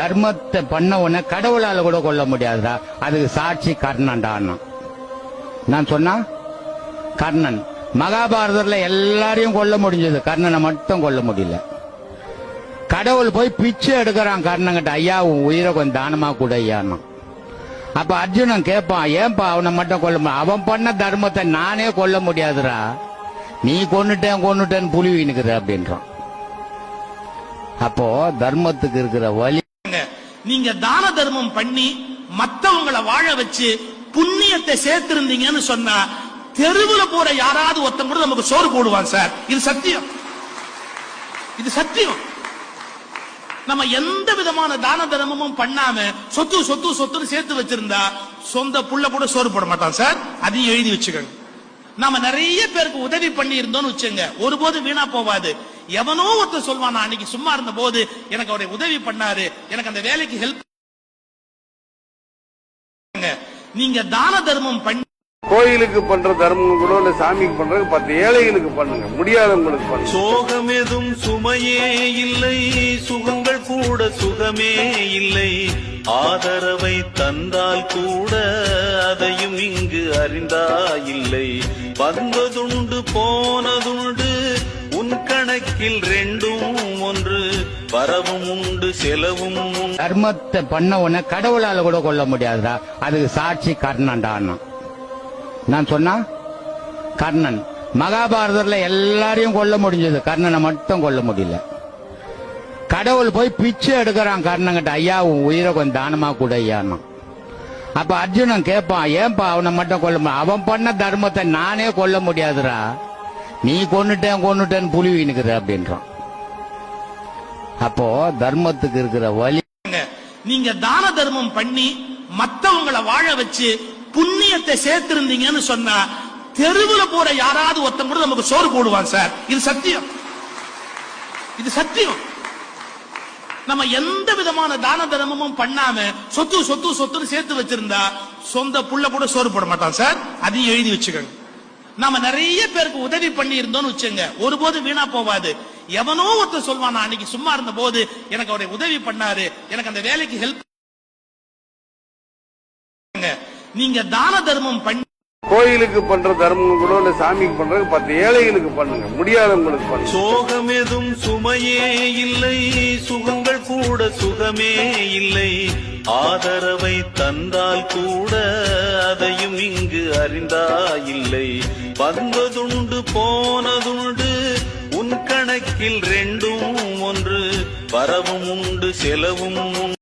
தர்மத்தை பண்ண உடனே கடவுளால கூட கொல்ல முடியாதுடா. அதுக்கு சாட்சி கர்ணன்டா. நான் சொன்னா கர்ணன் மகாபாரதத்துல எல்லாரையும் கொல்ல முடிஞ்சது, கர்ணனை மட்டும் கொல்ல முடியல. கடவுள் போய் பிச்சை எடுக்கிறான் கர்ணங்கிட்ட, ஐயா உன் உயிரை கொஞ்சம் தானமா கூட ஐயான்னா. அப்ப அர்ஜுனன் கேட்பான், ஏன்பா அவனை மட்டும் கொல்ல முடியும், அவன் பண்ண தர்மத்தை நானே கொல்ல முடியாதுடா, நீ கொன்னுட்டேன்னு புலிவி நிக்கிற அப்படின்றான். அப்போ தர்மத்துக்கு இருக்கிற வழி, நீங்க தான தர்மம் பண்ணி மத்தவங்களை வாழ வச்சு புண்ணியத்தை சேர்த்திருந்தீங்கன்னு சொன்னா தெருவுல போற யாராவது ஒருத்தன் கூட நமக்கு சோறு போடுவான் சார். இது சத்தியம், இது சத்தியம். நம்ம எந்த விதமான தான தர்மமும் பண்ணாம சொத்துன்னு சேர்த்து வச்சிருந்தா சொந்த புள்ள கூட சோறு போட மாட்டான் சார். அதையும் எழுதி வச்சுக்கோங்க. நாம நிறைய பேருக்கு உதவி பண்ணி இருந்தோம்னு வச்சுங்க, ஒருபோது வீணா போவாது. எவனோ ஒருத்தர் சொல்வான், நான் அன்னைக்கு சும்மா இருந்த போது எனக்கு அவரை உதவி பண்ணாரு, எனக்கு அந்த வேலைக்கு ஹெல்ப். நீங்க தான தர்மம் பண்ணி கோயிலுக்கு பண்ற தர்மம் கூட இல்ல, சாமிக்கு பண்றது 10 ஏழைகளுக்கு பண்ணுங்க, முடியாதவங்களுக்கு பண்ணுங்க. சோகம் எதும் சுமையே இல்லை, சுகங்கள் கூட சுகமே இல்லை, ஆதரவை தந்தால் கூட அதையும் இங்கு அறிந்தாயில்லை. வந்ததுண்டு போனதுண்டு உன் கணக்கில் ரெண்டும் ஒன்று, வரவும் உண்டு செலவும் உண்டு. தர்மத்தை பண்ண உடனே கடவுளால கூட கொல்ல முடியாதுடா, அதுக்கு சாட்சி கர்ணன்டா. நான் சொன்னா கர்ணன் மகாபாரதத்துல எல்லாரையும் கொல்ல முடிஞ்சது, கர்ணனை மட்டும் கொல்ல முடியல. கடவுள் போய் பிச்சை எடுக்கிறான் கர்ணங்கிட்ட, ஐயா உன் உயிரை கொஞ்சம் தானமா கூட ஐயான்னா. அப்ப அர்ஜுனன் கேட்பான், ஏன்பா அவனை மட்டும் கொல்ல முடியும், அவன் பண்ண தர்மத்தை நானே கொல்ல முடியாதுடா, நீ கொன்னுட்டேன்னு புலிவி நிக்கிற அப்படின்றான். அப்போ தர்மத்துக்கு இருக்கிற வழி, நீங்க தான தர்மம் பண்ணி மத்தவங்களை வாழ வச்சு புண்ணியத்தை சேர்த்திருந்தீங்கன்னு சொன்னா தெருவுல போற யாராவது ஒருத்தன் கூட நமக்கு சோறு போடுவான் சார். இது சத்தியம், இது சத்தியம். நம்ம எந்த விதமான தான தர்மமும் பண்ணாம சொத்துன்னு சேர்த்து வச்சிருந்தா சொந்த புள்ள கூட சோறு போட மாட்டான் சார். அதையும் எழுதி வச்சுக்கோங்க. நாம நிறைய பேருக்கு உதவி பண்ணி இருந்தோம்னு வச்சுங்க, ஒருபோது வீணா போவாது. எவனோ ஒருத்தர் சொல்வான், நான் அன்னைக்கு சும்மா இருந்த போது எனக்கு அவரை உதவி பண்ணாரு, எனக்கு அந்த வேலைக்கு ஹெல்ப். நீங்க தான தர்மம் பண்ணி கோயிலுக்கு பண்ற தர்மம் கூட இல்ல, சாமிக்கு பண்றது 10 ஏழைகளுக்கு பண்ணுங்க, முடியாதவங்களுக்கு பண்ணுங்க. சோகம் எதும் சுமையே இல்லை, சுகங்கள் கூட சுகமே இல்லை, ஆதரவை தந்தால் கூட அதையும் இங்கு அறிந்தாயில்லை. வந்ததுண்டு போனதுண்டு உன் கணக்கில் ரெண்டும் ஒன்று, வரவும் உண்டு செலவும் உண்டு.